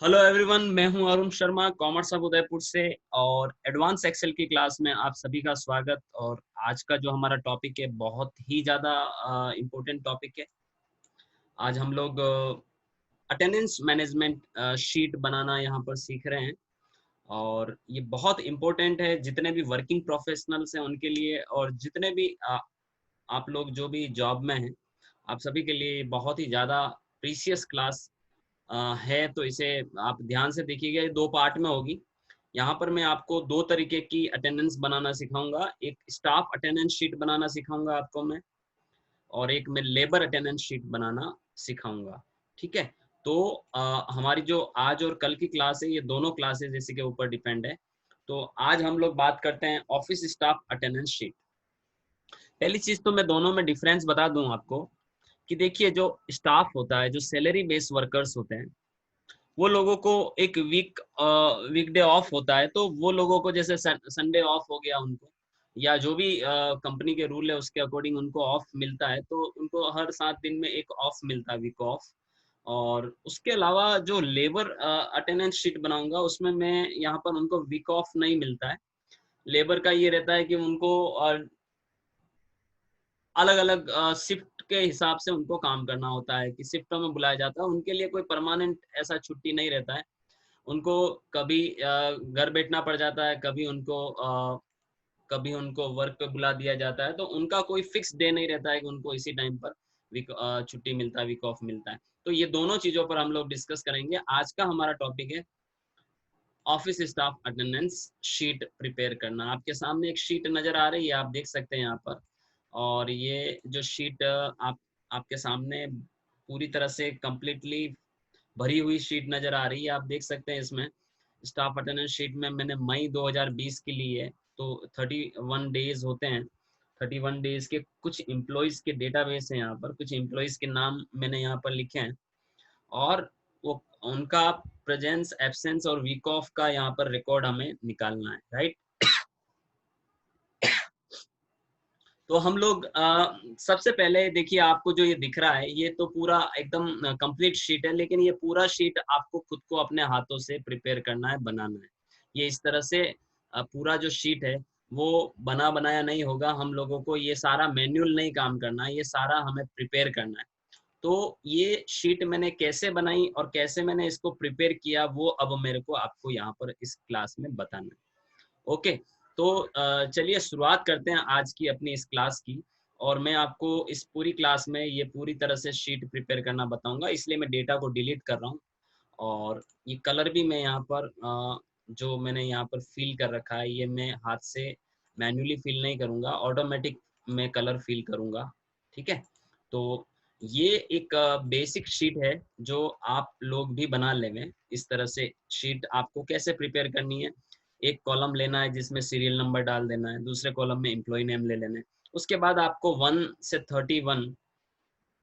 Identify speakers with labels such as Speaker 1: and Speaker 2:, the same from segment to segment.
Speaker 1: Hello everyone, मैं हूं Arun Sharma, commerce of Udaipur से। और एडवांस एक्सेल की क्लास में आप सभी का स्वागत। और आज का जो हमारा टॉपिक है बहुत ही ज़्यादा इम्पोर्टेंट टॉपिक है। आज हम लोग अटेंडेंस मैनेजमेंट शीट बनाना यहाँ पर सीख रहे हैं। और ये बहुत इम्पोर्टेंट है जितने भी वर्किंग प्रोफेशनल्स हैं उनके लिए, और जितने भी आप लोग जो भी जॉब में हैं, आप सभी के लिए बहुत ही ज़्यादा प्रीशियस क्लास है। तो इसे आप ध्यान से देखिएगा, ये दो पार्ट में होगी। यहाँ पर मैं आपको दो तरीके की अटेंडेंस बनाना सिखाऊंगा। एक स्टाफ अटेंडेंस शीट बनाना सिखाऊंगा आपको मैं, और एक मैं लेबर अटेंडेंस शीट बनाना सिखाऊंगा। ठीक है। तो हमारी जो आज और कल की क्लास है, ये दोनों क्लासेस इसी के ऊपर डिपेंड है। तो आज हम लोग बात करते हैं ऑफिस स्टाफ अटेंडेंस शीट। पहली चीज तो मैं दोनों में डिफरेंस बता दूं आपको कि देखिए, जो स्टाफ होता है, जो सैलरी बेस्ड वर्कर्स होते हैं, वो लोगों को एक वीकडे ऑफ होता है। तो वो लोगों को जैसे संडे ऑफ हो गया उनको, या जो भी कंपनी के रूल है उसके अकॉर्डिंग उनको ऑफ मिलता है, तो उनको हर 7 दिन में एक ऑफ मिलता है, वीक ऑफ। और उसके अलावा जो लेबर अटेंडेंस शीट बनाऊंगा उसमें मैं यहाँ पर उनको वीक ऑफ नहीं मिलता है। लेबर का ये रहता है कि उनको अलग अलग शिफ्ट के हिसाब से उनको काम करना होता है, कि शिफ्टों में बुलाया जाता है। उनके लिए कोई परमानेंट ऐसा छुट्टी नहीं रहता है। उनको कभी घर बैठना पड़ जाता है, कभी उनको वर्क पे बुला दिया जाता है। तो उनका कोई फिक्स डे नहीं रहता है कि उनको इसी टाइम पर वीक छुट्टी मिलता है, वीक ऑफ मिलता है। तो ये दोनों चीजों पर हम लोग डिस्कस करेंगे। आज का हमारा टॉपिक है office staff attendance sheet prepare करना। आपके सामने एक शीट नजर आ रही है, आप देख सकते हैं यहाँ पर। और ये जो शीट आप आपके सामने पूरी तरह से कंप्लीटली भरी हुई शीट नजर आ रही है, आप देख सकते हैं। इसमें स्टाफ अटेंडेंस शीट में मैंने मई 2020 की ली है। तो 31 डेज होते हैं। 31 डेज के कुछ एम्प्लॉयज के डेटाबेस है, यहाँ पर कुछ एम्प्लॉयज के नाम मैंने यहाँ पर लिखे हैं। और वो उनका प्रेजेंस, एब्सेंस और वीक ऑफ का यहाँ पर रिकॉर्ड हमें निकालना है, राइट। तो हम लोग सबसे पहले देखिए, आपको जो ये दिख रहा है ये तो पूरा एकदम कंप्लीट शीट है, लेकिन ये पूरा शीट आपको खुद को अपने हाथों से प्रिपेयर करना है, बनाना है। ये इस तरह से पूरा जो शीट है वो बना बनाया नहीं होगा। हम लोगों को ये सारा मैन्युअल नहीं काम करना है, ये सारा हमें प्रिपेयर करना है। तो ये शीट मैंने कैसे बनाई और कैसे मैंने इसको प्रिपेयर किया, वो अब मेरे को आपको यहाँ पर इस क्लास में बताना है। ओके। तो चलिए शुरुआत करते हैं आज की अपनी इस क्लास की। और मैं आपको इस पूरी क्लास में ये पूरी तरह से शीट प्रिपेयर करना बताऊंगा, इसलिए मैं डेटा को डिलीट कर रहा हूँ। और ये कलर भी मैं यहाँ पर जो मैंने यहाँ पर फिल कर रखा है, ये मैं हाथ से मैन्युअली फिल नहीं करूँगा, ऑटोमेटिक मैं कलर फिल करूँगा। ठीक है। तो ये एक बेसिक शीट है जो आप लोग भी बना लेंगे। इस तरह से शीट आपको कैसे प्रिपेयर करनी है, एक कॉलम लेना है जिसमें सीरियल नंबर डाल देना है, दूसरे कॉलम में एम्प्लॉय नेम ले लेना है। उसके बाद आपको 1 से 31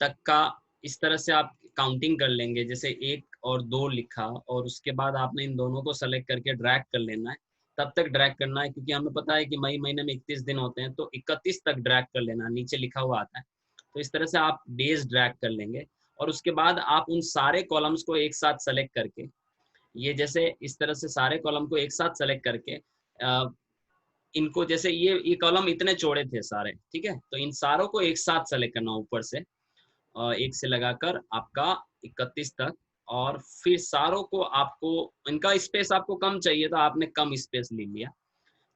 Speaker 1: तक का इस तरह से आप काउंटिंग कर लेंगे, जैसे 1 और 2 लिखा, और उसके बाद आपने इन दोनों को सेलेक्ट करके ड्रैग कर लेना है। तब तक ड्रैग करना है क्योंकि हमें पता है कि मई महीने में 31 दिन होते हैं, तो 31 तक ड्रैग कर लेना, नीचे लिखा हुआ आता है। तो इस तरह से आप डेज ड्रैग कर लेंगे। और उसके बाद आप उन सारे कॉलम्स को एक साथ सेलेक्ट करके, ये जैसे इस तरह से सारे कॉलम को एक साथ सेलेक्ट करके इनको, जैसे ये कॉलम इतने चौड़े थे सारे, ठीक है, तो इन सारों को एक साथ सेलेक्ट करना ऊपर से, एक से लगाकर आपका 31 तक। और फिर सारों को आपको, इनका स्पेस आपको कम चाहिए था, आपने कम स्पेस ले लिया।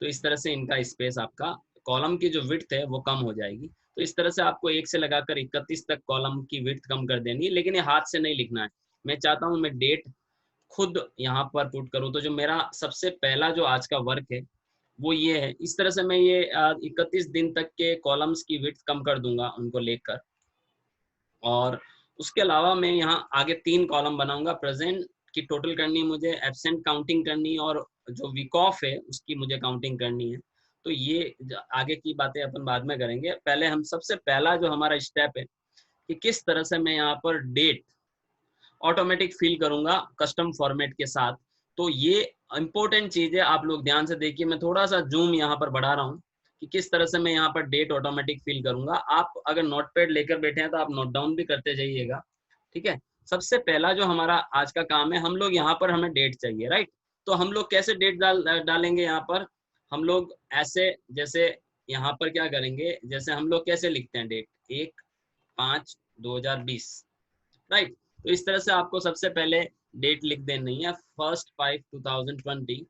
Speaker 1: तो इस तरह से इनका स्पेस, आपका कॉलम की जो विड्थ है वो कम हो जाएगी। तो इस तरह से आपको एक से लगाकर 31 तक कॉलम की विड्थ कम कर देनी है, लेकिन ये हाथ से नहीं लिखना है। मैं चाहता हूँ मैं डेट खुद यहाँ पर पुट करूँ। तो जो मेरा सबसे पहला जो आज का वर्क है वो ये है। इस तरह से मैं ये 31 दिन तक के कॉलम्स की विड्थ कम कर दूंगा उनको लेकर। और उसके अलावा मैं यहाँ आगे 3 कॉलम बनाऊंगा। प्रेजेंट की टोटल करनी है मुझे, एब्सेंट काउंटिंग करनी है, और जो वीक ऑफ है उसकी मुझे काउंटिंग करनी है। तो ये आगे की बातें अपन बाद में करेंगे। पहले हम सबसे पहला जो हमारा स्टेप है कि किस तरह से मैं यहाँ पर डेट ऑटोमेटिक फिल करूंगा कस्टम फॉर्मेट के साथ। तो ये इंपॉर्टेंट चीज है, आप लोग ध्यान से देखिए। मैं थोड़ा सा जूम यहाँ पर बढ़ा रहा हूँ कि किस तरह से मैं यहाँ पर डेट ऑटोमेटिक फिल करूंगा। आप अगर नोटपैड लेकर बैठे हैं तो आप नोट डाउन भी करते जाइएगा, ठीक है। सबसे पहला जो हमारा आज का काम है, हम लोग यहाँ पर हमें डेट चाहिए, राइट। तो हम लोग कैसे डेट डालेंगे यहाँ पर, हम लोग ऐसे, जैसे यहाँ पर क्या करेंगे, जैसे हम लोग कैसे लिखते हैं डेट, 1/5/2020, राइट। तो इस तरह से आपको सबसे पहले डेट लिख देनी है, 1/5/2020।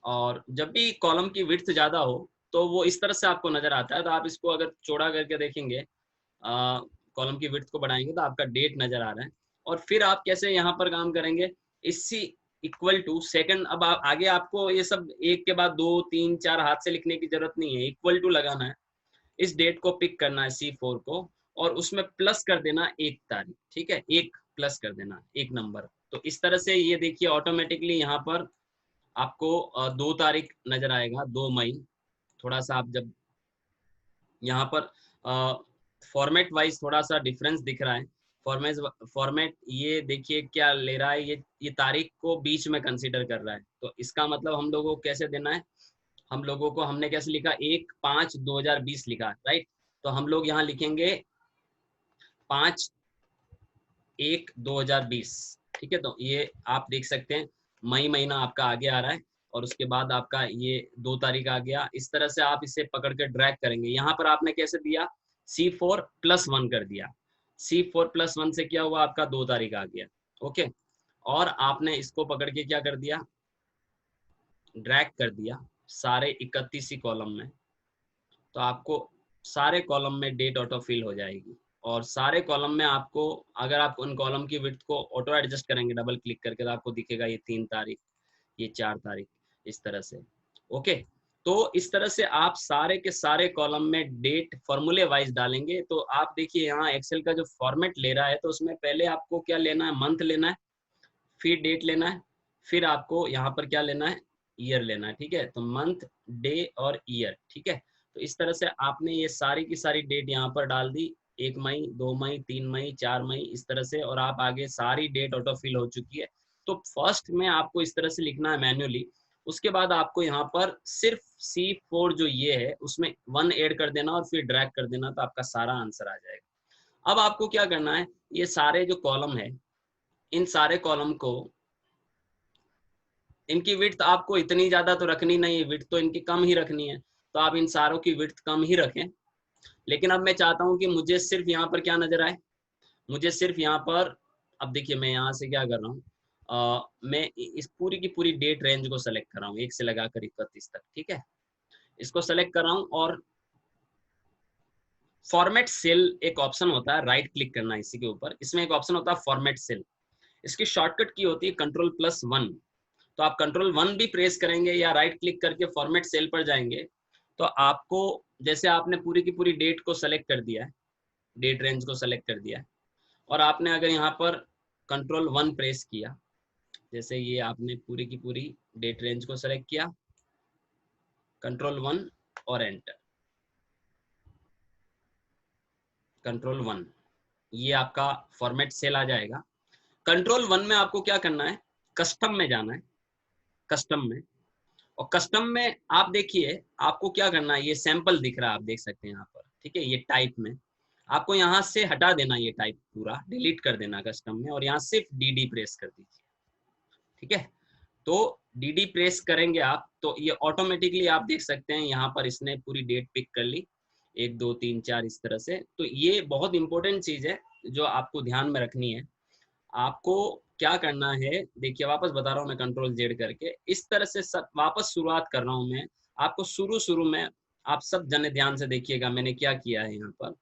Speaker 1: और जब भी कॉलम की विड्थ ज्यादा हो तो वो इस तरह से आपको नजर आता है, तो आप इसको अगर चौड़ा करके देखेंगे, कॉलम की विड्थ को बढ़ाएंगे तो आपका डेट नजर आ रहा है। और फिर आप कैसे यहाँ पर काम करेंगे, इसी इक्वल टू सेकंड। अब आगे आपको ये सब एक के बाद 2 3 4 हाथ से लिखने की जरूरत नहीं है, इक्वल टू लगाना है, इस डेट को पिक करना है C4 को, और उसमें प्लस कर देना एक तारीख, ठीक है, एक प्लस कर देना एक नंबर। तो इस तरह से ये देखिए ऑटोमेटिकली यहाँ पर आपको 2 तारीख नजर आएगा, 2 मई। थोड़ा सा आप जब यहाँ पर फॉर्मेट वाइज थोड़ा सा डिफरेंस दिख रहा है, फॉर्मेट ये देखिए क्या ले रहा है, ये तारीख को बीच में कंसीडर कर रहा है। तो इसका मतलब हम लोगों को कैसे देना है, हम लोगों को हमने कैसे लिखा, 1/5/2020 लिखा, राइट। तो हम लोग यहाँ लिखेंगे 5/1/2020, ठीक है। तो ये आप देख सकते हैं मई महीना आपका आगे आ रहा है, और उसके बाद आपका ये 2 तारीख आ गया। इस तरह से आप इसे पकड़ के ड्रैग करेंगे। यहाँ पर आपने कैसे दिया, C4+1 कर दिया, C4+1 से क्या हुआ, आपका 2 तारीख आ गया, ओके। और आपने इसको पकड़ के क्या कर दिया, ड्रैग कर दिया सारे 31 कॉलम में, तो आपको सारे कॉलम में डेट ऑटो फिल हो जाएगी। और सारे कॉलम में आपको, अगर आप उन कॉलम की विड्थ को ऑटो एडजस्ट करेंगे डबल क्लिक करके, तो आपको दिखेगा ये 3 तारीख, ये 4 तारीख, इस तरह से, ओके। तो इस तरह से आप सारे के सारे कॉलम में डेट फॉर्मूले वाइज डालेंगे। तो आप देखिए यहाँ एक्सेल का जो फॉर्मेट ले रहा है, तो उसमें पहले आपको क्या लेना है, मंथ लेना है, फिर डेट लेना है, फिर आपको यहाँ पर क्या लेना है, ईयर लेना है, ठीक है। तो मंथ, डे और ईयर, ठीक है। तो इस तरह से आपने ये सारी की सारी डेट यहाँ पर डाल दी, 1 मई, 2 मई, 3 मई, 4 मई, इस तरह से। और आप आगे सारी डेट ऑटो फिल हो चुकी है। तो फर्स्ट में आपको इस तरह से लिखना है मैन्युअली। उसके बाद आपको यहाँ पर सिर्फ C4 जो ये है उसमें 1 ऐड कर देना और फिर ड्रैग कर देना, तो आपका सारा आंसर आ जाएगा। अब आपको क्या करना है, ये सारे जो कॉलम है, इन सारे कॉलम को, इनकी विड्थ आपको इतनी ज्यादा तो रखनी नहीं है, विड्थ तो इनकी कम ही रखनी है, तो आप इन सारों की विड्थ कम ही रखें। लेकिन अब मैं चाहता हूं कि मुझे सिर्फ यहाँ पर क्या नजर आए, मुझे सिर्फ यहाँ पर, अब देखिए मैं यहाँ से क्या कर रहा हूँ, मैं इस पूरी की पूरी डेट रेंज को सेलेक्ट कर रहा हूँ, 1 से लगाकर 31 तक, ठीक है। इसको सेलेक्ट कर रहा हूँ, और फॉर्मेट सेल एक ऑप्शन होता है, राइट क्लिक करना है इसी के ऊपर, इसमें एक ऑप्शन होता है फॉर्मेट सेल, इसकी शॉर्टकट की होती है Ctrl+1। तो आप Ctrl+1 भी प्रेस करेंगे या राइट क्लिक करके फॉर्मेट सेल पर जाएंगे, तो आपको, जैसे आपने पूरी की पूरी डेट को सेलेक्ट कर दिया है, डेट रेंज को सेलेक्ट कर दिया है, और आपने अगर यहाँ पर Ctrl+1 प्रेस किया, जैसे ये आपने पूरी की पूरी डेट रेंज को सेलेक्ट किया, Ctrl+1 और एंटर, Ctrl+1, ये आपका फॉर्मेट सेल आ जाएगा। Ctrl+1 में आपको क्या करना है, कस्टम में जाना है, कस्टम में, और कस्टम में आप देखिए आपको क्या करना है, ये सैंपल दिख रहा है, आप देख सकते हैं यहाँ पर, ठीक है। ये टाइप में आपको यहाँ से हटा देना, ये टाइप पूरा डिलीट कर देना कस्टम में, और यहाँ सिर्फ DD प्रेस कर दीजिए, ठीक है। तो DD प्रेस करेंगे आप, तो ये ऑटोमेटिकली आप देख सकते हैं यहाँ पर इसने पूरी डेट पिक कर ली, 1 2 3 4 इस तरह से। तो ये बहुत इंपॉर्टेंट चीज है जो आपको ध्यान में रखनी है। आपको क्या करना है, देखिए वापस बता रहा हूँ मैं, Ctrl+Z करके इस तरह से सब वापस शुरुआत कर रहा हूँ मैं आपको। शुरू में आप सब जने ध्यान से देखिएगा मैंने क्या किया है, यहाँ पर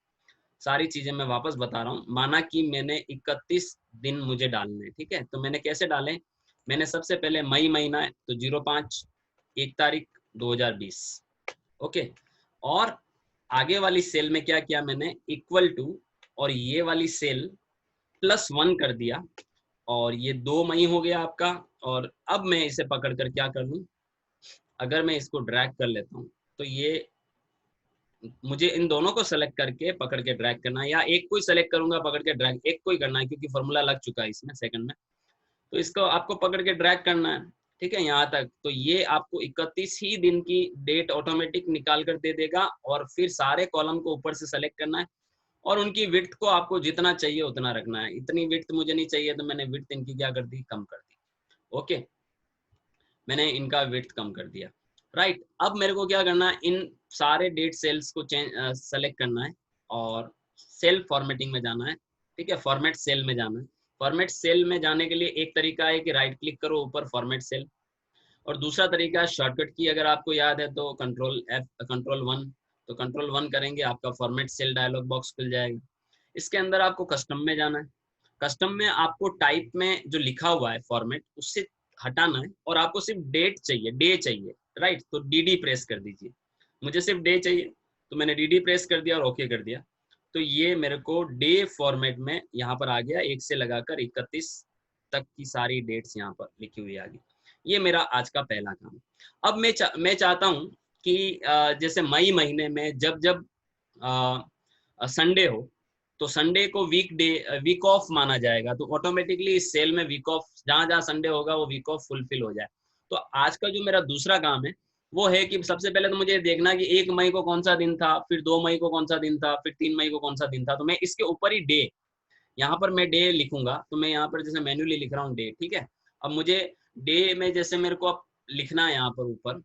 Speaker 1: सारी चीजें मैं वापस बता रहा हूँ। माना कि मैंने 31 दिन मुझे डालने हैं, ठीक है। तो मैंने कैसे डाले, मैंने सबसे पहले मई महीना है तो 05/1/2020, ओके। और आगे वाली सेल में क्या किया मैंने, इक्वल टू, और ये वाली सेल +1 कर दिया, और ये 2 मई हो गया आपका। और अब मैं इसे पकड़ कर क्या कर लूं, अगर मैं इसको ड्रैग कर लेता हूं, तो ये मुझे इन दोनों को सेलेक्ट करके पकड़ के ड्रैग करना है, या एक को ही सेलेक्ट करूंगा पकड़ के ड्रैग, एक को ही करना है क्योंकि फॉर्मूला लग चुका है इसमें सेकंड में। तो इसको आपको पकड़ के ड्रैग करना है, ठीक है, यहाँ तक। तो ये आपको 31 ही दिन की डेट ऑटोमेटिक निकाल कर दे देगा, और फिर सारे कॉलम को ऊपर से सेलेक्ट करना है, और उनकी विड्थ को आपको जितना चाहिए उतना रखना है। इतनी विड्थ मुझे नहीं चाहिए तो मैंने विड्थ इनकी क्या कर दी, कम कर दी। ओके, मैंने इनका विड्थ कम कर दिया। राइट, अब मेरे को क्या करना है, इन सारे डेट सेल्स को सेलेक्ट करना है और सेल फॉर्मेटिंग में जाना है। ठीक है, फॉर्मेट सेल में जाना है। फॉर्मेट सेल में जाने के लिए एक तरीका है कि राइट क्लिक करो ऊपर फॉर्मेट सेल, और दूसरा तरीका है शॉर्टकट की, अगर आपको याद है तो कंट्रोल 1। तो कंट्रोल 1 करेंगे, आपका फॉर्मेट सेल डायलॉग बॉक्स खुल जाएगा। इसके अंदर आपको कस्टम में जाना है। कस्टम में आपको टाइप में जो लिखा हुआ है फॉर्मेट, उससे हटाना है और आपको सिर्फ डेट चाहिए, डे चाहिए। राइट, तो डी प्रेस कर दीजिए। मुझे सिर्फ डे चाहिए तो मैंने डी प्रेस कर दिया और ओके कर दिया। तो ये मेरे को डे फॉर्मेट में यहाँ पर आ गया, 1 से लगाकर 31 तक की सारी डेट्स यहाँ पर लिखी हुई आ गई। ये मेरा आज का पहला काम। अब मैं चाहता हूँ कि जैसे मई महीने में जब जब संडे हो तो संडे को वीक ऑफ माना जाएगा, तो ऑटोमेटिकली इस सेल में वीक ऑफ, जहां जहां संडे होगा वो वीक ऑफ फुलफिल हो जाए। तो आज का जो मेरा दूसरा काम है वो है कि सबसे पहले तो मुझे देखना कि 1 मई को कौन सा दिन था, फिर 2 मई को कौन सा दिन था, फिर 3 मई को कौन सा दिन था। तो मैं इसके ऊपर ही डे, यहाँ पर मैं डे लिखूंगा। तो मैं यहाँ पर जैसे मैन्युअली लिख रहा हूँ डे। ठीक है, अब मुझे डे में जैसे मेरे को अब लिखना है यहाँ पर ऊपर,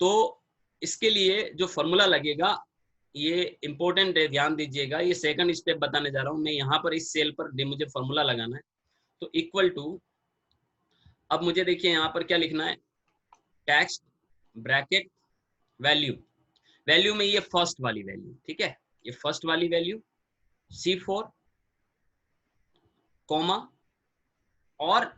Speaker 1: तो इसके लिए जो फॉर्मूला लगेगा ये इंपॉर्टेंट है, ध्यान दीजिएगा। ये सेकंड स्टेप बताने जा रहा हूँ मैं। यहाँ पर इस सेल पर मुझे फॉर्मूला लगाना है। तो इक्वल टू, अब मुझे देखिए यहाँ पर क्या लिखना है, टेक्स्ट ब्रैकेट वैल्यू। वैल्यू में ये फर्स्ट वाली वैल्यू, ठीक है, ये फर्स्ट वाली वैल्यू C4 कॉमा, और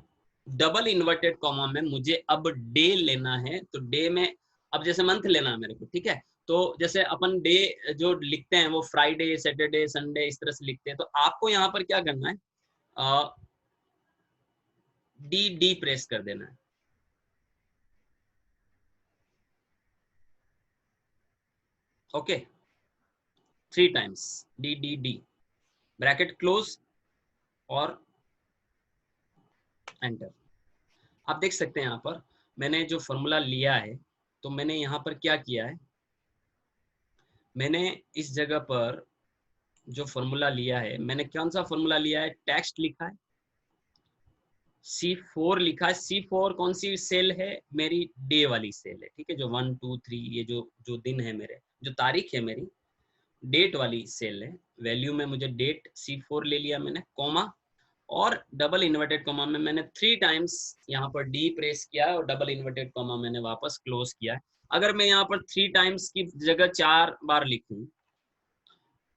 Speaker 1: डबल इन्वर्टेड कॉमा में मुझे अब डे लेना है। तो डे में अब जैसे मंथ लेना है मेरे को, ठीक है। तो जैसे अपन डे जो लिखते हैं वो फ्राइडे, सैटरडे, संडे इस तरह से लिखते हैं। तो आपको यहाँ पर क्या करना है, डी प्रेस कर देना है। Okay, 3 times D, bracket close और एंटर। आप देख सकते हैं यहाँ पर मैंने जो फॉर्मूला लिया है, तो मैंने यहाँ पर क्या किया है, मैंने इस जगह पर जो फॉर्मूला लिया है, मैंने कौन सा फॉर्मूला लिया है, टेक्स्ट लिखा है, C4 लिखा है। C4 कौन सी सेल है, मेरी डे वाली सेल है। ठीक है, जो 1 2 3 ये जो जो दिन है मेरे, जो तारीख है मेरी, डेट वाली सेल है। वैल्यू में मुझे डेट C4 ले लिया मैंने, कॉमा, और डबल इन्वर्टेड कॉमा में मैंने 3 टाइम्स यहाँ पर डी प्रेस किया है और डबल इन्वर्टेड कॉमा मैंने वापस क्लोज किया है। अगर मैं यहाँ पर 3 टाइम्स की जगह 4 बार लिखूं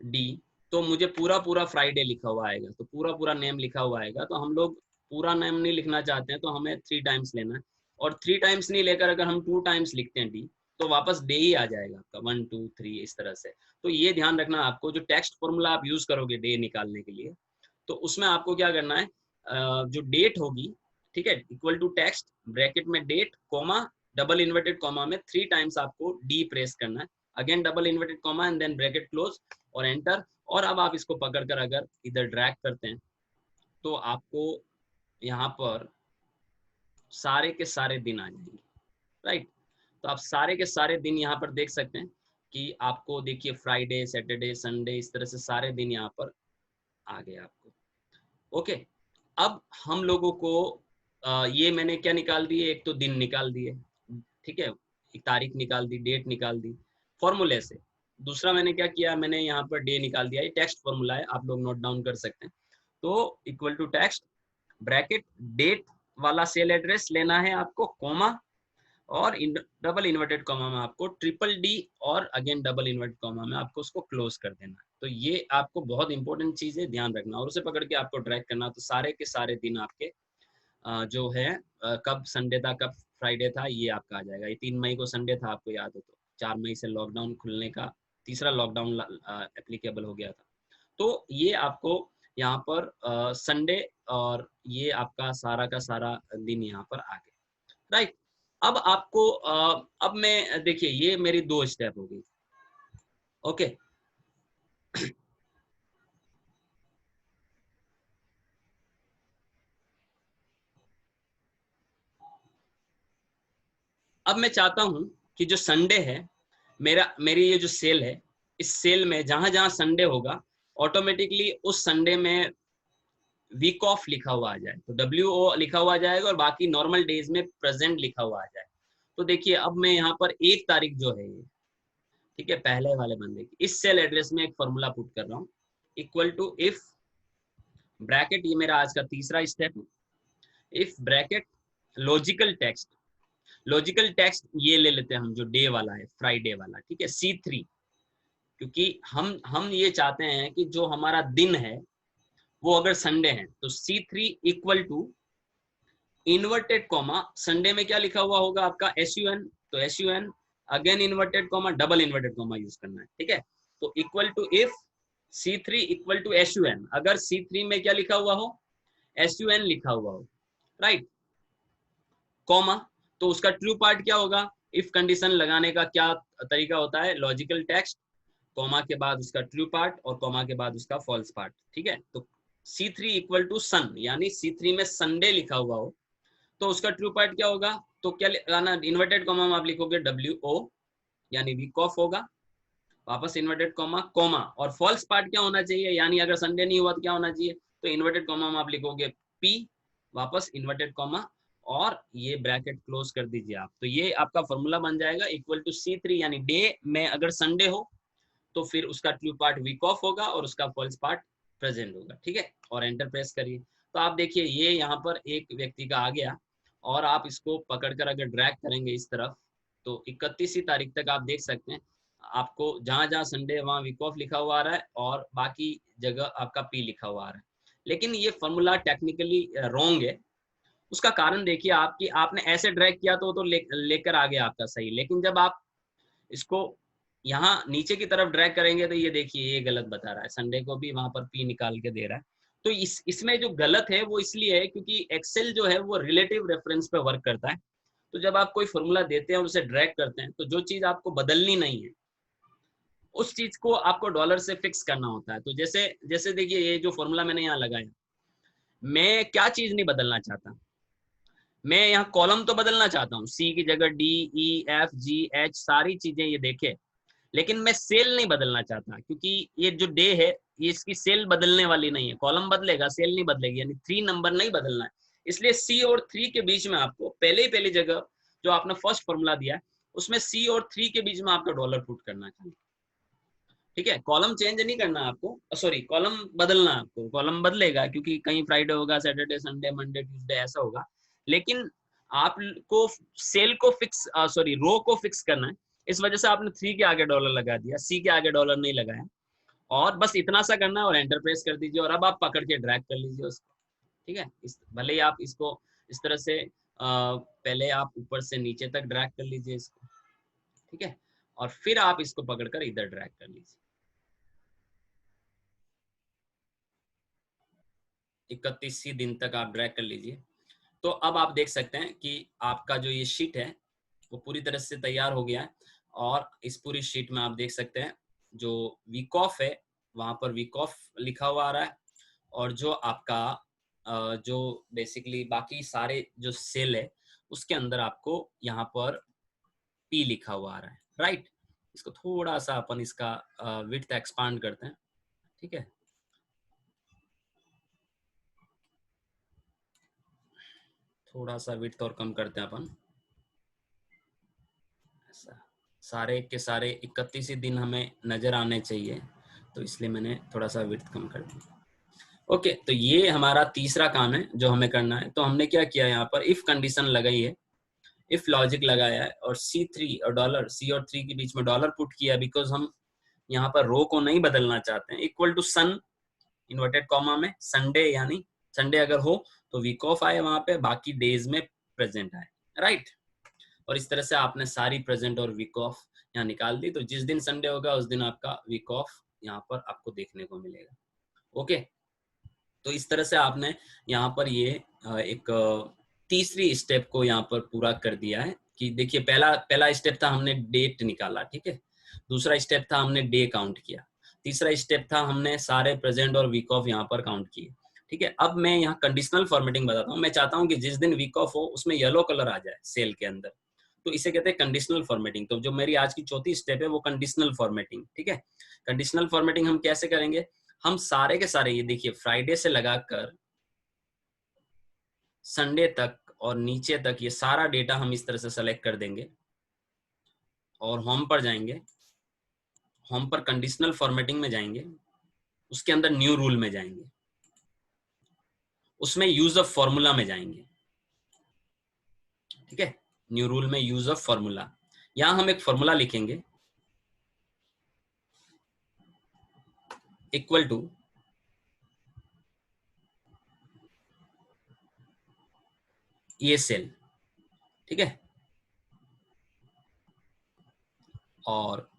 Speaker 1: डी, तो मुझे पूरा पूरा फ्राइडे लिखा हुआ आएगा, तो पूरा पूरा नेम लिखा हुआ आएगा। तो हम लोग पूरा नेम नहीं लिखना चाहते हैं, तो हमें 3 टाइम्स लेना है। और 3 टाइम्स नहीं लेकर अगर हम 2 टाइम्स लिखते हैं डी, तो वापस डे ही आ जाएगा आपका, 1 2 3 इस तरह से। तो ये ध्यान रखना आपको, जो टेक्स्ट फॉर्मूला आप यूज करोगे डे निकालने के लिए, तो उसमें आपको क्या करना है, जो डेट होगी, ठीक है, इक्वल टू टेक्स्ट ब्रैकेट में date comma, double inverted comma में 3 टाइम्स आपको डी प्रेस करना है, again double inverted comma and then bracket close और एंटर। और अब आप इसको पकड़कर अगर इधर ड्रैग करते हैं तो आपको यहाँ पर सारे के सारे दिन आ जाएंगे। राइट, तो आप सारे के सारे दिन यहाँ पर देख सकते हैं कि आपको देखिए फ्राइडे, सैटरडे, संडे इस तरह से सारे दिन यहाँ पर आ गए आपको। ओके, अब हम लोगों को ये मैंने क्या निकाल दिए, एक तो दिन निकाल दिए, ठीक है, एक तारीख निकाल दी, डेट निकाल दी फॉर्मूले से। दूसरा मैंने क्या किया, मैंने यहाँ पर डे निकाल दिया, ये टेक्स्ट फॉर्मूला है, आप लोग नोट डाउन कर सकते हैं। तो equal to text bracket date वाला सेल एड्रेस लेना है आपको, कॉमा, और डबल इन्वर्टेड कॉमा में आपको ट्रिपल डी, और अगेन डबल इन्वर्टेड कॉमा में आपको उसको क्लोज कर देना है। तो ये आपको बहुत इंपॉर्टेंट चीज है, ध्यान रखना, और उसे पकड़ के आपको ड्रैग करना। तो सारे के सारे दिन आपके जो है कब संडे था, कब फ्राइडे था, ये आपका आ जाएगा। ये 3 मई को संडे था, आपको याद हो तो। 4 मई से लॉकडाउन खुलने का तीसरा लॉकडाउन एप्लीकेबल हो गया था। तो ये आपको यहाँ पर संडे, और ये आपका सारा का सारा दिन यहाँ पर आ गया। राइट, अब आपको अब मैं देखिए, ये मेरी 2 स्टेप हो गई। ओके, अब मैं चाहता हूं कि जो संडे है, मेरी ये जो सेल है, इस सेल में जहां जहां संडे होगा ऑटोमेटिकली उस संडे में वीक ऑफ लिखा हुआ आ जाए, तो WO लिखा हुआ आ जाएगा और बाकी नॉर्मल डेज में प्रेजेंट लिखा हुआ आ जाए। तो देखिए अब मैं यहाँ पर 1 तारीख जो है ये, ठीक है, पहले वाले बंदे की इस सेल एड्रेस में एक फॉर्मूला पुट कर रहा हूँ, इक्वल टू इफ ब्रैकेट, ये मेरा आज का तीसरा स्टेप है, if bracket logical text, logical text ये ले लेते हैं हम जो डे वाला है, फ्राइडे वाला, ठीक है, C3, क्योंकि हम ये चाहते हैं कि जो हमारा दिन है वो अगर संडे है तो C3 equal to inverted comma, Sunday में क्या लिखा हुआ होगा आपका SUN, तो SUN again inverted comma, double inverted comma use करना है, ठीक है। तो equal to if C3 equal to SUN, अगर C3 में क्या लिखा हुआ हो, SUN लिखा हुआ हो, राइट, कॉमा, तो उसका ट्रू पार्ट क्या होगा, इफ कंडीशन लगाने का क्या तरीका होता है, लॉजिकल टेक्स्ट, कॉमा के बाद उसका ट्रू पार्ट और कॉमा के बाद उसका फॉल्स पार्ट, ठीक है। तो C3 इक्वल टू सन, यानी C3 में संडे लिखा हुआ हो तो उसका ट्रू पार्ट क्या होगा, तो क्या लगाना, इन्वर्टेड कॉमा में आप लिखोगे WO, यानी वीक ऑफ होगा, वापस इन्वर्टेड कॉमा कॉमा, और फॉल्स पार्ट क्या होना चाहिए, यानी अगर संडे नहीं हुआ तो क्या होना चाहिए, तो इन्वर्टेड कॉमा में आप लिखोगे P, वापस इन्वर्टेड कॉमा, और ये ब्रैकेट क्लोज कर दीजिए आप। तो ये आपका फॉर्मूला बन जाएगा इक्वल टू C3, यानी डे में अगर संडे हो तो फिर उसका ट्रू पार्ट वीक ऑफ होगा और उसका फॉल्स पार्ट प्रेजेंट होगा, ठीक है, और एंटर प्रेस करिए। तो आप देखिए ये यहाँ पर एक व्यक्ति का आ गया, और आप इसको पकड़कर अगर ड्रैग करेंगे इस तरफ तो 31 तारीख तक आप देख सकते हैं, आपको जहां जहां संडे वहां वीक ऑफ लिखा हुआ आ रहा है और बाकी जगह आपका P लिखा हुआ आ रहा है। लेकिन ये फॉर्मूला टेक्निकली रॉन्ग है। उसका कारण देखिए, आपकी आपने ऐसे ड्रैग किया तो लेकर आ गया आपका सही, लेकिन जब आप इसको यहाँ नीचे की तरफ ड्रैग करेंगे तो ये देखिए ये गलत बता रहा है, संडे को भी वहां पर P निकाल के दे रहा है। तो इसमें जो गलत है वो इसलिए है क्योंकि एक्सेल जो है वो रिलेटिव रेफरेंस पे वर्क करता है। तो जब आप कोई फॉर्मूला देते हैं और उसे ड्रैग करते हैं तो जो चीज आपको बदलनी नहीं है उस चीज को आपको डॉलर से फिक्स करना होता है। तो जैसे जैसे देखिए ये जो फॉर्मूला मैंने यहाँ लगाया, मैं क्या चीज नहीं बदलना चाहता, मैं यहाँ कॉलम तो बदलना चाहता हूँ, C की जगह D E F G H सारी चीजें ये देखे, लेकिन मैं सेल नहीं बदलना चाहता क्योंकि ये जो डे है ये इसकी सेल बदलने वाली नहीं है, कॉलम बदलेगा सेल नहीं बदलेगी, यानी 3 नंबर नहीं बदलना है। इसलिए C और 3 के बीच में आपको पहली जगह जो आपने फर्स्ट फॉर्मूला दिया है उसमें C और 3 के बीच में आपका डॉलर पुट करना चाहिए, ठीक है। कॉलम चेंज नहीं करना आपको, सॉरी कॉलम बदलना, आपको कॉलम बदलेगा क्योंकि कहीं फ्राइडे होगा, सैटरडे संडे मंडे ट्यूसडे ऐसा होगा, लेकिन आपको सेल को फिक्स, सॉरी रो को फिक्स करना है। इस वजह से आपने 3 के आगे डॉलर लगा दिया, C के आगे डॉलर नहीं लगाया, और बस इतना सा करना है और एंटर प्रेस कर दीजिए और अब आप पकड़ के ड्रैग कर लीजिए उसको, ठीक है। भले ही आप इसको इस तरह से पहले आप ऊपर से नीचे तक ड्रैग कर लीजिए इसको, ठीक है, और फिर आप इसको पकड़कर इधर ड्रैग कर लीजिए। 31 दिन तक आप ड्रैग कर लीजिए। तो अब आप देख सकते हैं कि आपका जो ये शीट है वो पूरी तरह से तैयार हो गया है, और इस पूरी शीट में आप देख सकते हैं जो वीक ऑफ है वहां पर वीक ऑफ लिखा हुआ आ रहा है, और जो आपका जो बेसिकली बाकी सारे जो सेल है उसके अंदर आपको यहाँ पर P लिखा हुआ आ रहा है, राइट। इसको थोड़ा सा अपन इसका विड्थ एक्सपांड करते हैं, ठीक है, थोड़ा सा विड्थ और कम करते हैं अपन, ऐसा सारे के सारे 31 ही दिन हमें नजर आने चाहिए, तो इसलिए मैंने थोड़ा सा विड्थ कम कर दिया। ओके, तो ये हमारा तीसरा काम है जो हमें करना है। तो हमने क्या किया, यहाँ पर इफ कंडीशन लगाई है, इफ लॉजिक लगाया है, और C3 और डॉलर, C और 3 के बीच में डॉलर पुट किया, बिकॉज हम यहाँ पर रो को नहीं बदलना चाहते हैं, equal to sun inverted comma में संडे, यानी संडे अगर हो तो वीक ऑफ आए वहां पे, बाकी डेज में प्रेजेंट आए, राइट। और इस तरह से आपने सारी प्रेजेंट और वीक ऑफ यहाँ निकाल दी, तो जिस दिन संडे होगा उस दिन आपका वीक ऑफ यहाँ पर आपको देखने को मिलेगा। ओके, तो इस तरह से आपने यहाँ पर ये एक तीसरी स्टेप को यहाँ पर पूरा कर दिया है कि देखिए पहला स्टेप था हमने डेट निकाला, ठीक है, दूसरा स्टेप था हमने डे काउंट किया, तीसरा स्टेप था हमने सारे प्रेजेंट और वीक ऑफ यहाँ पर काउंट किए, ठीक है। अब मैं यहाँ कंडीशनल फॉर्मेटिंग बताता हूँ। मैं चाहता हूँ कि जिस दिन वीक ऑफ हो उसमें येलो कलर आ जाए सेल के अंदर, तो इसे कहते हैं कंडीशनल फॉर्मेटिंग। तो जो मेरी आज की चौथी स्टेप है वो कंडीशनल फॉर्मेटिंग, ठीक है। कंडीशनल फॉर्मेटिंग हम कैसे करेंगे, हम सारे के सारे, ये देखिए फ्राइडे से लगाकर संडे तक और नीचे तक ये सारा डेटा हम इस तरह से सेलेक्ट कर देंगे और होम पर जाएंगे, होम पर कंडीशनल फॉर्मेटिंग में जाएंगे, उसके अंदर न्यू रूल में जाएंगे, उसमें यूज ऑफ फॉर्मूला में जाएंगे, ठीक है। न्यू रूल में यूज ऑफ फॉर्मूला, यहां हम एक फॉर्मूला लिखेंगे इक्वल टू ये सेल, ठीक है। और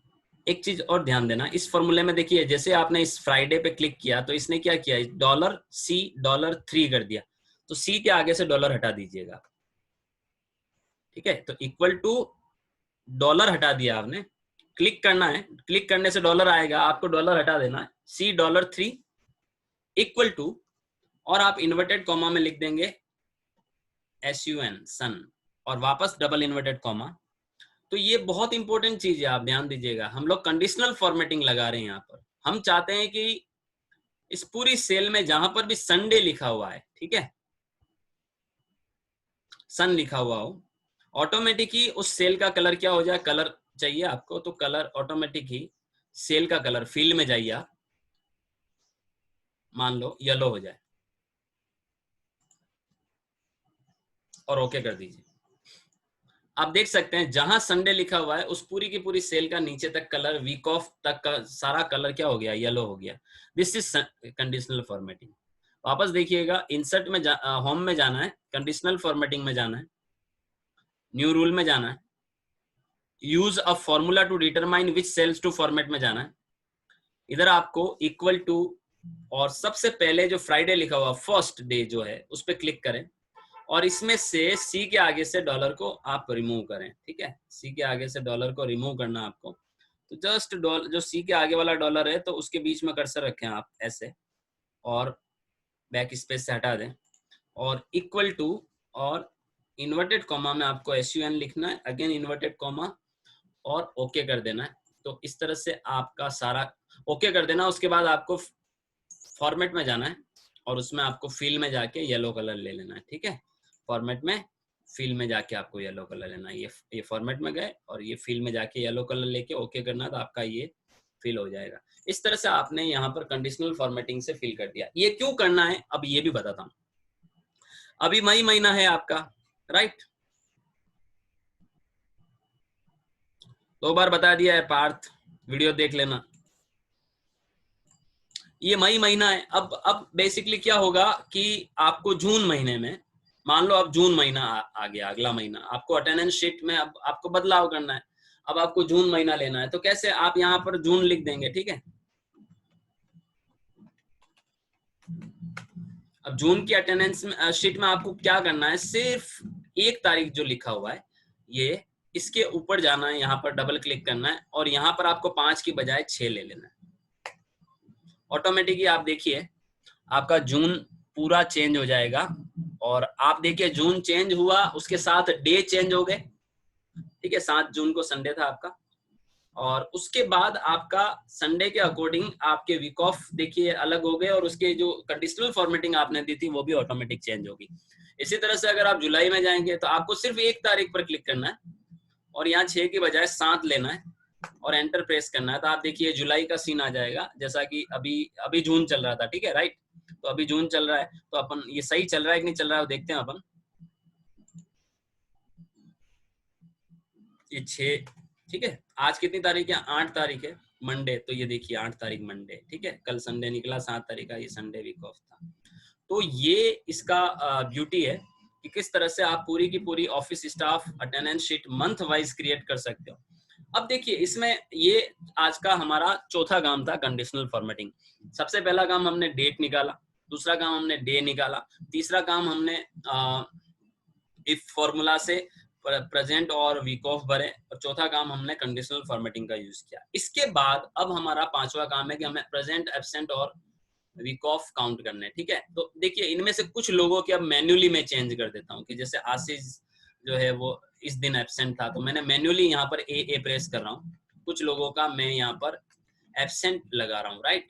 Speaker 1: एक चीज और ध्यान देना, इस फॉर्मूले में देखिए जैसे आपने इस फ्राइडे पे क्लिक किया तो इसने क्या किया, $C$3 कर दिया, तो C के आगे से डॉलर हटा दीजिएगा, ठीक है। तो इक्वल टू डॉलर हटा दिया आपने, क्लिक करना है, क्लिक करने से डॉलर आएगा, आपको डॉलर हटा देना है, $C3 इक्वल टू, और आप इन्वर्टेड कॉमा में लिख देंगे SUN सन, और वापस डबल इन्वर्टेड कॉमा। तो ये बहुत इंपॉर्टेंट चीज है, आप ध्यान दीजिएगा। हम लोग कंडीशनल फॉर्मेटिंग लगा रहे हैं यहाँ पर, हम चाहते हैं कि इस पूरी सेल में जहां पर भी संडे लिखा हुआ है, ठीक है, सन लिखा हुआ हो, ऑटोमेटिक ही उस सेल का कलर क्या हो जाए, कलर चाहिए आपको तो कलर ऑटोमेटिक ही सेल का कलर, फील्ड में जाइए आप, मान लो येलो हो जाए और ओके कर दीजिए। आप देख सकते हैं जहां संडे लिखा हुआ है उस पूरी की पूरी सेल का नीचे तक कलर, वीक ऑफ तक का सारा कलर क्या हो गया, येलो हो गया। This is conditional formatting. वापस देखिएगा, इंसर्ट में होम में जाना है, कंडीशनल फॉर्मेटिंग में जाना है, न्यू रूल में जाना है, use a formula to determine which cells to format में जाना है। इधर आपको इक्वल टू और सबसे पहले जो फ्राइडे लिखा हुआ फर्स्ट डे जो है उस पर क्लिक करें और इसमें से C के आगे से डॉलर को आप रिमूव करें, ठीक है। C के आगे से डॉलर को रिमूव करना आपको, तो जस्ट जो C के आगे वाला डॉलर है तो उसके बीच में कर्सर रखें आप ऐसे, और बैक स्पेस से हटा दें, और इक्वल टू और इन्वर्टेड कॉमा में आपको SUN लिखना है, अगेन इन्वर्टेड कॉमा, और ओके कर देना है। तो इस तरह से आपका सारा ओके कर देना। उसके बाद आपको फॉर्मेट में जाना है और उसमें आपको फील में जाके येलो कलर ले लेना है, ठीक है। फॉर्मेट में फील में जाके आपको येलो कलर लेना है। ये फॉर्मेट में गए और ये फील में जाके येलो कलर लेके ओके करना, तो आपका ये फिल हो जाएगा। इस तरह से आपने यहाँ पर कंडीशनल फॉर्मेटिंग से फिल कर दिया। ये क्यों करना है अब ये भी बताता हूँ। अभी मई महीना है आपका, राइट, 2 बार बता दिया है पार्थ, वीडियो देख लेना। ये मई महीना है। अब बेसिकली क्या होगा कि आपको जून महीने में, मान लो अब जून महीना आ गया, अगला महीना आपको अटेंडेंस शीट में अब आपको बदलाव करना है। अब आपको जून महीना लेना है, तो कैसे, आप यहाँ पर जून लिख देंगे, ठीक है। अब जून की अटेंडेंस शीट में आपको क्या करना है, सिर्फ 1 तारीख जो लिखा हुआ है ये, इसके ऊपर जाना है, यहाँ पर डबल क्लिक करना है और यहाँ पर आपको 5 की बजाय 6 ले लेना है। ऑटोमेटिकली आप देखिए आपका जून पूरा चेंज हो जाएगा। और आप देखिए जून चेंज हुआ, उसके साथ डे चेंज हो गए, ठीक है। 7 जून को संडे था आपका, और उसके बाद आपका संडे के अकॉर्डिंग आपके वीक ऑफ देखिए अलग हो गए, और उसके जो कंडीशनल फॉर्मेटिंग आपने दी थी वो भी ऑटोमेटिक चेंज होगी। इसी तरह से अगर आप जुलाई में जाएंगे तो आपको सिर्फ 1 तारीख पर क्लिक करना है और यहाँ 6 की बजाय 7 लेना है और एंटर प्रेस करना है। तो आप देखिए जुलाई का सीन आ जाएगा, जैसा कि अभी जून चल रहा था, ठीक है, राइट। तो अभी जून चल रहा है, तो अपन ये सही चल रहा है कि नहीं चल रहा है वो देखते हैं अपन। ये 6, ठीक है। आज कितनी तारीख है, 8 तारीख है, मंडे। तो ये देखिए 8 तारीख मंडे, ठीक है। कल संडे निकला 7 तारीख का, ये संडे वीक ऑफ था। तो ये इसका ब्यूटी है कि किस तरह से आप पूरी की पूरी office staff attendance sheet month wise create कर सकते हो। अब देखिए इसमें ये आज का हमारा चौथा काम था, कंडीशनल फॉर्मेटिंग। सबसे पहला काम हमने डेट निकाला, दूसरा काम हमने डे निकाला, तीसरा काम हमने इफ फॉर्मूला से प्रेजेंट और वीक ऑफ भरे, और चौथा काम हमने कंडीशनल फॉर्मेटिंग का यूज किया। इसके बाद अब हमारा पांचवा काम है कि हमें प्रेजेंट, एब्सेंट और वीक ऑफ काउंट करने, ठीक है। तो देखिए इनमें से कुछ लोगों के अब मैन्युअली में चेंज कर देता हूँ, कि जैसे आशीष जो है वो इस दिन एब्सेंट था, तो मैंने मैन्युअली यहाँ पर ए प्रेस कर रहा हूँ। कुछ लोगों का मैं यहाँ पर एब्सेंट लगा रहा हूँ, राइट।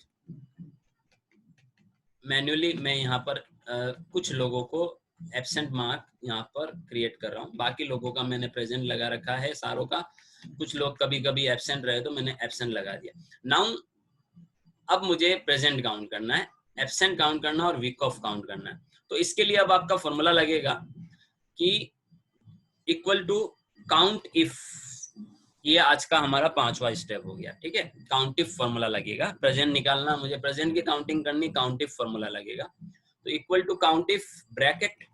Speaker 1: मैन्युअली मैं यहाँ पर कुछ लोगों को एब्सेंट मार्क यहाँ पर क्रिएट कर रहा हूँ, बाकी लोगों का मैंने प्रेजेंट लगा रखा है सारों का। कुछ लोग कभी कभी एब्सेंट रहे तो मैंने एब्सेंट लगा दिया। नाउ अब मुझे प्रेजेंट काउंट करना है, एब्सेंट काउंट करना है और वीक ऑफ काउंट करना है। तो इसके लिए अब आपका फॉर्मूला लगेगा कि इक्वल टू काउंट इफ। ये आज का हमारा 5वां स्टेप हो गया, ठीक है। काउंट इफ फॉर्मूला लगेगा, प्रेजेंट निकालना, मुझे प्रेजेंट की काउंटिंग करनी, काउंट इफ फॉर्मूला लगेगा। तो equal to count if bracket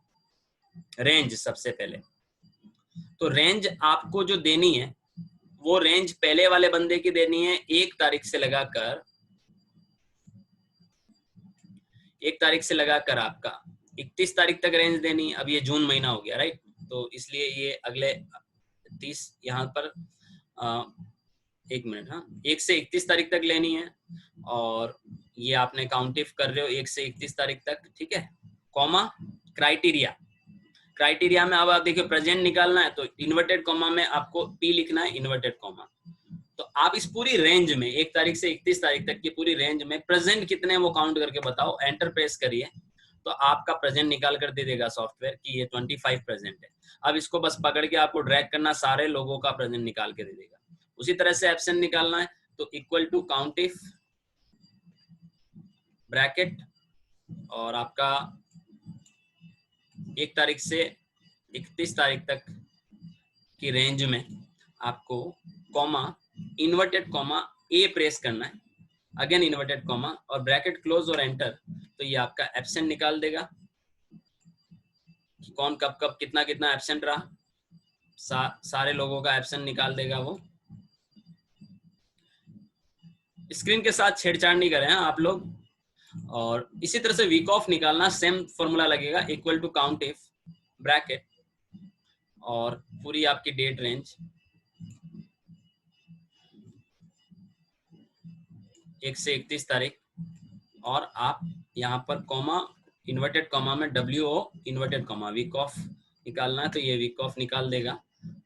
Speaker 1: range. सबसे पहले तो रेंज आपको जो देनी है वो रेंज पहले वाले बंदे की देनी है 1 तारीख से लगाकर, 1 तारीख से लगाकर आपका 31 तारीख तक रेंज देनी है। अब ये जून महीना हो गया, राइट, तो इसलिए ये अगले 30 यहाँ पर 1 मिनट, हाँ, 1 से 31 तारीख तक लेनी है। और ये आपने काउंट इफ कर रहे हो 1 से 31 तारीख तक, ठीक है। कॉमा क्राइटेरिया, क्राइटेरिया में अब आप देखिए प्रेजेंट निकालना है तो इन्वर्टेड कॉमा में आपको पी लिखना है, इन्वर्टेड कॉमा। तो आप इस पूरी रेंज में 1 तारीख से 31 तारीख तक की पूरी रेंज में प्रेजेंट कितने वो काउंट करके बताओ। एंटर प्रेस करिए तो आपका प्रेजेंट निकाल कर दे देगा सॉफ्टवेयर कि ये 25 प्रेजेंट है। अब इसको बस पकड़ के आपको ड्रैग करना, सारे लोगों का प्रेजेंट निकाल के दे देगा। उसी तरह से एब्सेंट निकालना है तो equal to count if bracket और आपका 1 तारीख से 31 तारीख तक की रेंज में आपको कॉमा, इन्वर्टेड कॉमा ए प्रेस करना है, अगेन इन्वर्टेड कॉमा और ब्रैकेट क्लोज और एंटर। तो ये आपका एब्सेंट निकाल देगा कि कौन कब कब कितना कितना एब्सेंट रहा। सारे लोगों का एब्सेंट निकाल देगा वो। स्क्रीन के साथ छेड़छाड़ नहीं करें आप लोग। और इसी तरह से वीक ऑफ निकालना, सेम फॉर्मूला लगेगा, equal to count if bracket और पूरी आपकी डेट रेंज 1 से 31 तारीख और आप यहाँ पर कॉमा, इन्वर्टेड कॉमा में WO inverted comma, week off निकालना है तो ये वीक ऑफ निकाल देगा।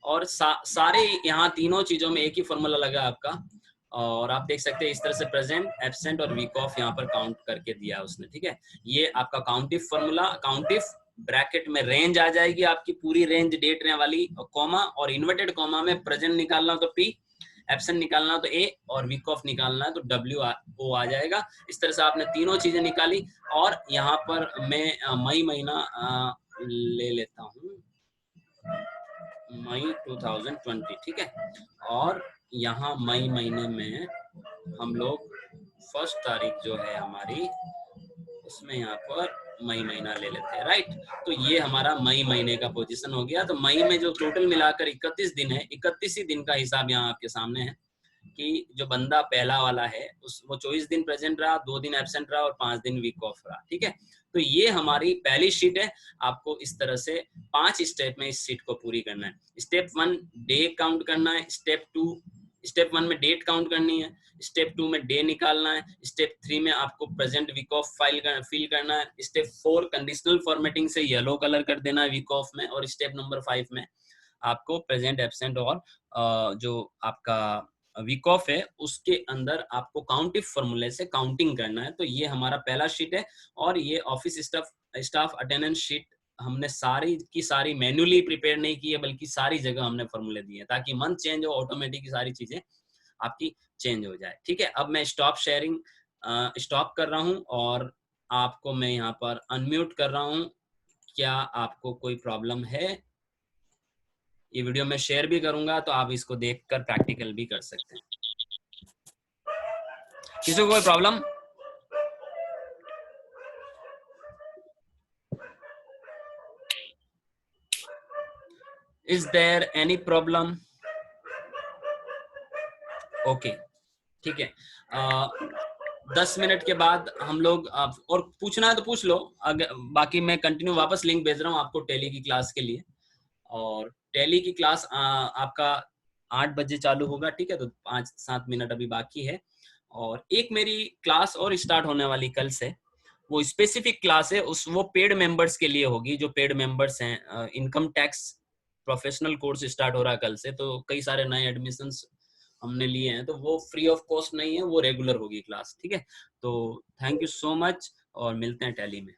Speaker 1: और सारे यहाँ तीनों चीजों में एक ही फॉर्मूला लगा आपका। और आप देख सकते हैं इस तरह से प्रेजेंट, एब्सेंट और वीक ऑफ यहाँ पर काउंट करके दिया उसने, ठीक है। ये आपका count if formula. Count if bracket में रेंज आ जाएगी आपकी पूरी रेंज डेट वाली, कॉमा और इन्वर्टेड कॉमा में प्रेजेंट निकालना तो P, एब्सेंट निकालना तो A और वीक ऑफ निकालना है तो WO आ जाएगा। इस तरह से आपने तीनों चीजें निकाली। और यहाँ पर मैं मई महीना ले लेता हूँ, मई 2020, ठीक है। और यहाँ मई महीने में हम लोग 1 तारीख जो है हमारी, उसमें यहाँ पर मई महीना ले लेते हैं, राइट। तो ये हमारा मई महीने का पोजीशन हो गया। तो मई में जो टोटल मिलाकर 31 दिन है, 31 ही दिन का हिसाब यहाँ आपके सामने है कि जो बंदा पहला वाला है वो 24 दिन प्रेजेंट रहा, 2 दिन एब्सेंट रहा और 5 दिन वीक ऑफ रहा, ठीक है। तो ये हमारी पहली शीट है। आपको इस तरह से 5 स्टेप में इस शीट को पूरी करना है। स्टेप 1 डे काउंट करना है, स्टेप 1 में डेट काउंट करनी है, स्टेप 2 में डे निकालना है, स्टेप 3 में आपको प्रेजेंट वीक ऑफ फिल करना है, स्टेप 4 कंडीशनल फॉर्मेटिंग से येलो कलर कर देना है वीक ऑफ में, और स्टेप नंबर 5 में आपको प्रेजेंट, एब्सेंट और जो आपका वीक ऑफ है उसके अंदर आपको काउंट इफ फॉर्मूले से काउंटिंग करना है। तो ये हमारा पहला शीट है। और ये ऑफिस स्टाफ अटेंडेंस शीट हमने सारी की सारी मैन्युअली प्रिपेयर नहीं की है, बल्कि सारी जगह हमने फॉर्मूले दिए हैं ताकि मंथ चेंज हो, ऑटोमेटिक सारी चीजें आपकी चेंज हो जाए, ठीक है। अब मैं स्टॉप शेयरिंग स्टॉप कर रहा हूं और आपको मैं यहाँ पर अनम्यूट कर रहा हूं। क्या आपको कोई प्रॉब्लम है? ये वीडियो मैं शेयर भी करूंगा तो आप इसको देखकर प्रैक्टिकल भी कर सकते हैं। किसी को कोई problem? Is there any problem? Okay, ठीक है। 10 मिनट के बाद हम लोग और पूछना है तो पूछ लो, अगर बाकी मैं कंटिन्यू वापस लिंक भेज रहा हूँ आपको टैली की क्लास के लिए। और टैली की क्लास आपका 8 बजे चालू होगा, ठीक है। तो 5-7 मिनट अभी बाकी है। और एक मेरी क्लास और स्टार्ट होने वाली कल से, वो स्पेसिफिक क्लास है, वो पेड मेंबर्स के लिए होगी। जो पेड मेंबर्स हैं, income tax professional course start हो रहा है कल से, तो कई सारे नए एडमिशंस हमने लिए हैं, तो वो फ्री ऑफ कॉस्ट नहीं है, वो रेगुलर होगी क्लास, ठीक है। तो थैंक यू सो मच और मिलते हैं टैली में।